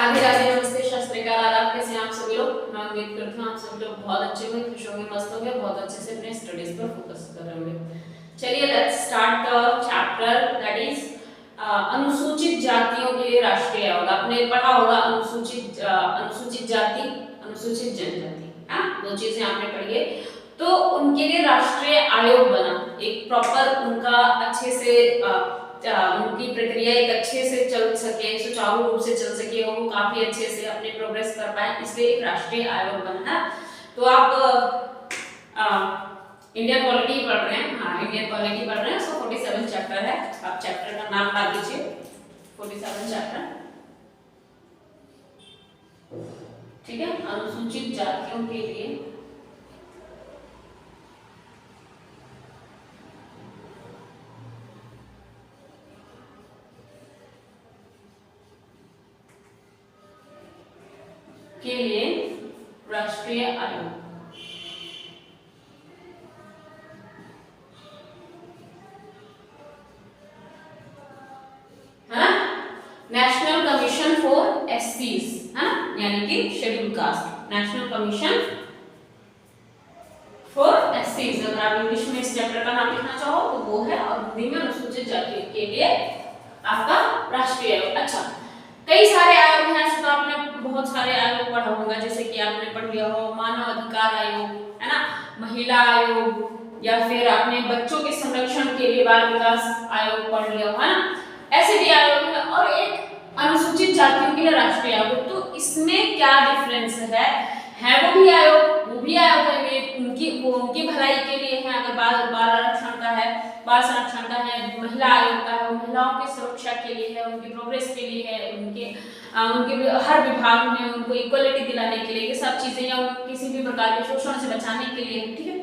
राधे राधे, नमस्ते, सत श्री अकाल, आदाब। कैसे हैं आप सभी लोग? मैं उम्मीद करती हूँ आप सभी लोग बहुत अच्छे होंगे, खुश होंगे, मस्त होंगे, बहुत अच्छे से अपने स्टडीज पर फोकस कर रहे होंगे। चलिए let's start the chapter that is अनुसूचित जातियों के लिए राष्ट्रीय आयोग। आपने पढ़ा होगा अनुसूचित जाति, अनुसूचित जनजाति, हाँ, दो चीजें आपने पढ़ी है। तो उनके लिए राष्ट्रीय आयोग बना, एक प्रॉपर उनका अच्छे से उनकी प्रक्रिया एक अच्छे से चल सके, सुचारू रूप से चल सके और वो काफी अच्छे से अपने प्रोग्रेस कर पाए, इसलिए एक राष्ट्रीय आयोग बना। तो आप इंडियन पॉलिटी पढ़ रहे हैं, हाँ इंडियन पॉलिटी पढ़ रहे हैं। सो 47 चैप्टर है, आप चैप्टर का नाम डाल दीजिए 47 चैप्टर, ठीक है। अनुसूचित जातियों के लिए राष्ट्रीय आयोग, है ना। नेशनल कमीशन फॉर एससीज, है ना, यानी कि schedule caste, national commission for एससीज। अगर आप इंग्लिश में इस चैप्टर का नाम लिखना चाहो तो वो है, और हिंदी में अनुसूचित जाति के लिए आपका राष्ट्रीय आयोग। अच्छा, कई सारे आयोग हैं, ऐसे तो आपने बहुत सारे आयोग पढ़ा होगा, जैसे कि आपने पढ़ लिया हो मानव अधिकार आयोग, है ना, महिला आयोग, या फिर आपने बच्चों के संरक्षण के लिए बाल विकास आयोग पढ़ लिया हो, है ना। ऐसे भी आयोग है, और एक अनुसूचित जातियों के लिए राष्ट्रीय आयोग। तो इसमें क्या डिफरेंस है वो भी आयोग है, उनकी भलाई के लिए है। अगर बाल आरक्षण का है, बाल संरक्षण का है, महिला आयोग का है, वो महिलाओं की सुरक्षा के लिए है, उनकी प्रोग्रेस के लिए है, उनके हर विभाग में उनको इक्वलिटी दिलाने के लिए, ये सब चीजें, या किसी भी प्रकार के शोषण से बचाने के लिए, ठीक है।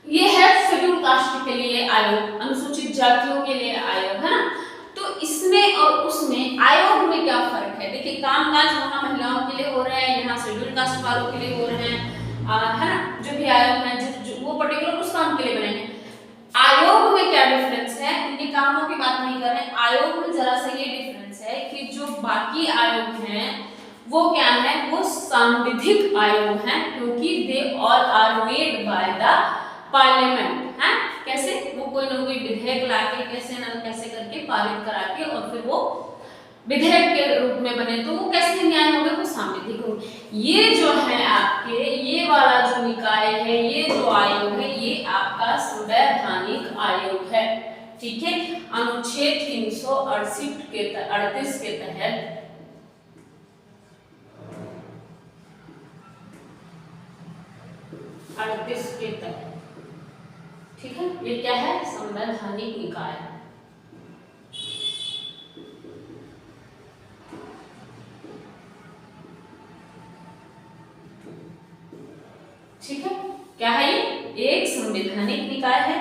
ये है शेड्यूल कास्ट के लिए आयोग, अनुसूचित जातियों के लिए आयोग, है ना। तो इसमें और उसमें आयोग में क्या फर्क है? देखिए, कामकाज वहाँ महिलाओं के लिए हो रहे हैं, यहाँ शेड्यूल कास्ट वालों के लिए हो रहे हैं, है ना। जो भी आयोग है जो वो पर्टिकुलर उस काम के लिए बने हैं। आयोग में क्या डिफरेंस है? उनके कामों की बात नहीं कर रहे हैं, आयोग में जरा सा ये डिफरेंस है कि जो बाकी आयोग हैं वो क्या है, वो सांविधिक आयोग हैं, क्योंकि they all are made by the parliament, है। कैसे? वो कोई ना कोई विधेयक लाके कैसे करके पारित करा के और फिर वो विधेयक के रूप में बने, तो वो कैसे न्याय होंगे? वो सांविधिक होंगे। ये जो है आपके, ये वाला जो निकाय है, ये जो आयोग है, ये आपका संवैधानिक आयोग है, ठीक है। अनुच्छेद 338 के तहत ठीक है, ये क्या है? संवैधानिक निकाय, ठीक है। क्या है ये? एक संवैधानिक निकाय है।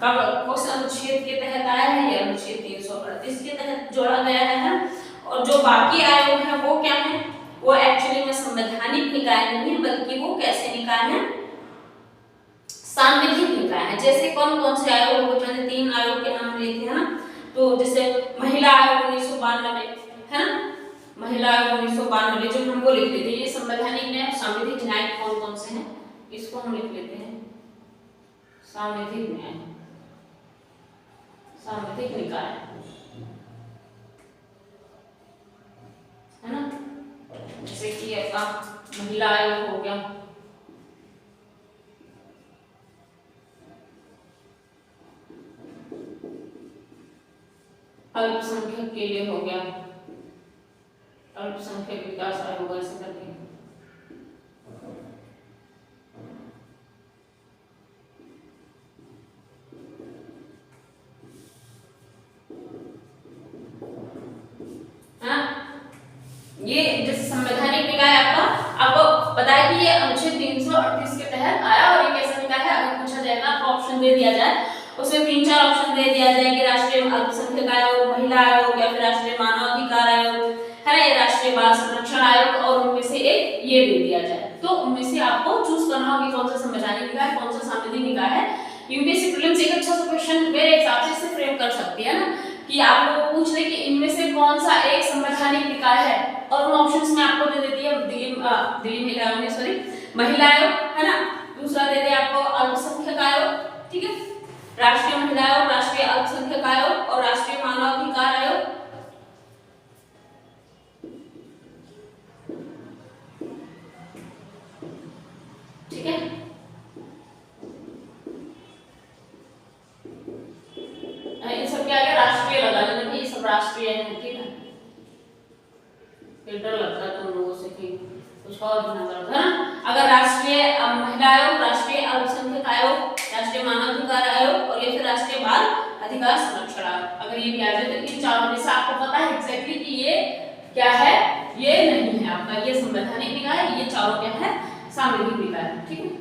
कब कौन अनुच्छेद के तहत आया है? ये अनुच्छेद 338 के तहत जोड़ा गया है। और जो बाकी आयोग है वो क्या है? वो एक्चुअली में संवैधानिक निकाय नहीं है, बल्कि वो कैसे निकाय है? सांविधिक निकाय है। जैसे कौन कौन से आयोग हो? मैंने 3 आयोग के नाम लिए थे, है ना। तो जैसे महिला आयोग 1992, है ना, महिला आयोग 1992 जो हम वो लिख लेते हैं। ये संवैधानिक न्याय, सांविधिक न्याय कौन कौन से हैं इसको हम लिख लेते हैं। सांविधिक न्याय, सांविधिक निकाय, है ना। जैसे कि आपका महिला आयोग हो गया, अल्पसंख्यक के लिए हो गया, अल्पसंख्यक विकास आयोग, ऐसे करके। ये जैसे संवैधानिक निकाय आपको पता है कि ये अनुच्छेद 338 के तहत आया, और ये कैसा निकाय है? अगर पूछा जाएगा, आपको ऑप्शन दे दिया जाए, उसमें 3-4 ऑप्शन दे दिया जाए कि राष्ट्रीय अल्पसंख्यक आयोग, महिला आयोग, या फिर राष्ट्रीय मानव अधिकार आयोग, है ना, ये राष्ट्रीय बाल संरक्षण आयोग, और उनमें से एक ये दे दिया जाए, तो उनमें से आपको चूज करना होगा कौन सा संवैधानिक निकाय, कौन सा सांविधिक निकाय है। यूपीएससी प्रीलिम्स एक अच्छा सा क्वेश्चन मेरे हिसाब से इससे फ्रेम कर सकती है ना, कि आप लोग पूछ ले कि इनमें से कौन सा एक संवैधानिक निकाय है, और उन ऑप्शंस में आपको दे देती है महिला आयोग, है ना, दूसरा दे दे आपको अल्पसंख्यक आयोग, ठीक है, राष्ट्रीय महिला आयोग, राष्ट्रीय अल्पसंख्यक आयोग और राष्ट्रीय मानवाधिकार आयोग। ठीक है, इन सब के आगे राष्ट्रीय लगा लेना, ये सब राष्ट्रीय है, ठीक है, फिर डर लगता है तुम लोगों से कि कुछ और भी ना करो, है ना। अगर राष्ट्रीय महिला आयोग, राष्ट्रीय अल्पसंख्यक आयोग, राष्ट्रीय मानवाधिकार आयोग और ये फिर राष्ट्रीय बाल अधिकार संरक्षण आयोग, अगर ये भी आ जाए तो इन चारों में से आपको पता है एग्जैक्टली कि ये क्या है, ये नहीं है आपका, ये संवैधानिक निकाय है, ये चारों क्या है, सामूहिक निकाय है, ठीक है,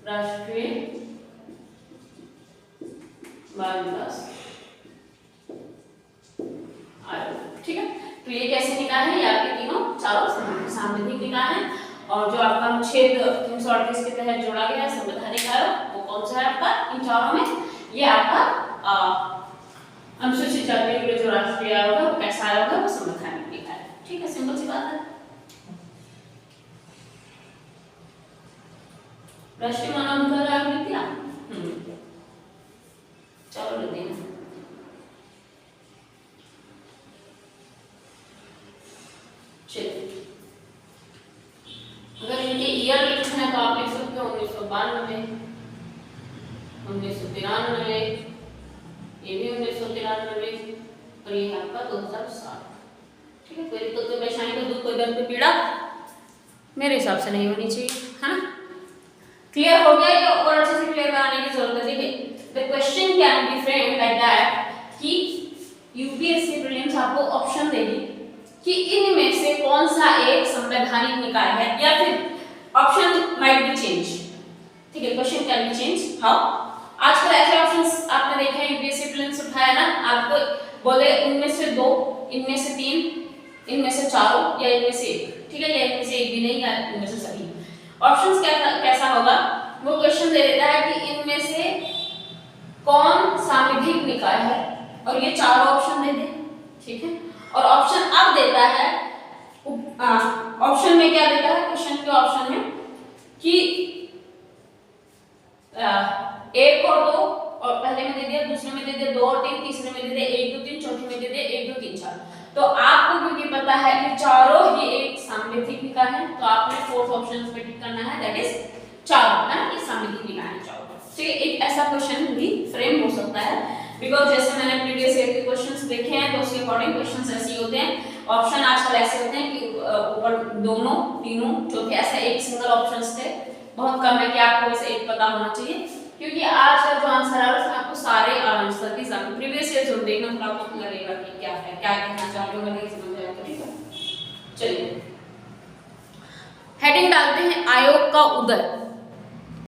राष्ट्रीय बाल विकास आयोग, ठीक है। तो ये कैसे निकाय है, ये आपके तीनों चारों सामूहिक निकाय है, और जो आपका अनुच्छेद 338 के तहत जोड़ा गया है संवैधानिक आयोग, वो कौन सा है आपका, इन चारों में ये आपका अनुसूचित जाति के लिए जो राष्ट्रीय आयोग है वो कैसा आयोग है, वो संवैधानिक निकाय है, ठीक है, सिंपल सी बात है। राष्ट्रीय मानवाधिकार आयोग लिख दिया, चलो लिख देना, चलिए अगर इनके ईयर लिखना है तो आप लिख सकते हो 1992, 1993, ये भी 1993 और ये है आपका 2007, ठीक है। कोई दिक्कत, कोई परेशानी, कोई दुख, कोई दर्द, कोई पीड़ा मेरे हिसाब से नहीं होनी चाहिए, है ना। क्लियर हो गया, ये और अच्छे से क्लियर कराने की जरूरत है। देखिए the question can be framed like that कि यूपीएससी प्रीलिम्स आपको ऑप्शन देगी कि इनमें से कौन सा एक संवैधानिक निकाय है, या फिर ऑप्शन माइट बी चेंज, ठीक है, question can be change how. आजकल ऐसे ऑप्शंस आपने देखे हैं यूपीएससी प्रीलिम्स उठाया ना, आपको बोले इनमें से 2, इनमें से 3, इनमें से चारों या इनमें से एक, ठीक है, या इनमें से एक भी नहीं या इनमें से सभी। ऑप्शंस कैसा होगा, वो क्वेश्चन दे देता है कि इनमें से कौन सामूहिक निकाय है, और ये चारों ऑप्शन दे दे, ठीक है, और ऑप्शन अब देता है, ऑप्शन में क्या देता है, क्वेश्चन के ऑप्शन में कि 1 और 2, और पहले में दे दिया, दूसरे में दे दिया 2 और 3, तीसरे में दे दिया 1 2 3, चौथे में दे दिया 1 2 3 4। तो आपको क्योंकि पता है कि चारों ही एक सामूहिक निकाय है, तो आपने फोर्थ ऑप्शन पे टिक करना है, दैट इज चारों, है ना, ये सामूहिक निकाय है चारों, ठीक है। एक ऐसा क्वेश्चन भी फ्रेम हो सकता है, बिकॉज जैसे मैंने प्रीवियस ईयर के क्वेश्चंस देखे हैं तो उसके अकॉर्डिंग क्वेश्चंस ऐसे ही होते हैं। ऑप्शन आजकल ऐसे होते हैं कि ऊपर दोनों, तीनों, चौथे, ऐसा एक सिंगल ऑप्शंस थे, बहुत कम है कि आपको बस एक पता होना चाहिए, क्योंकि आज का जो आंसर आ रहा है उसमें आपको सारे आंसर की सामने प्रीवियस ईयर जरूर देखना, थोड़ा आपको लगेगा कि क्या है, क्या कहना चाह रहे हो, नहीं समझ आया करेगा। चलिए हेडिंग डालते हैं आयोग का उदय,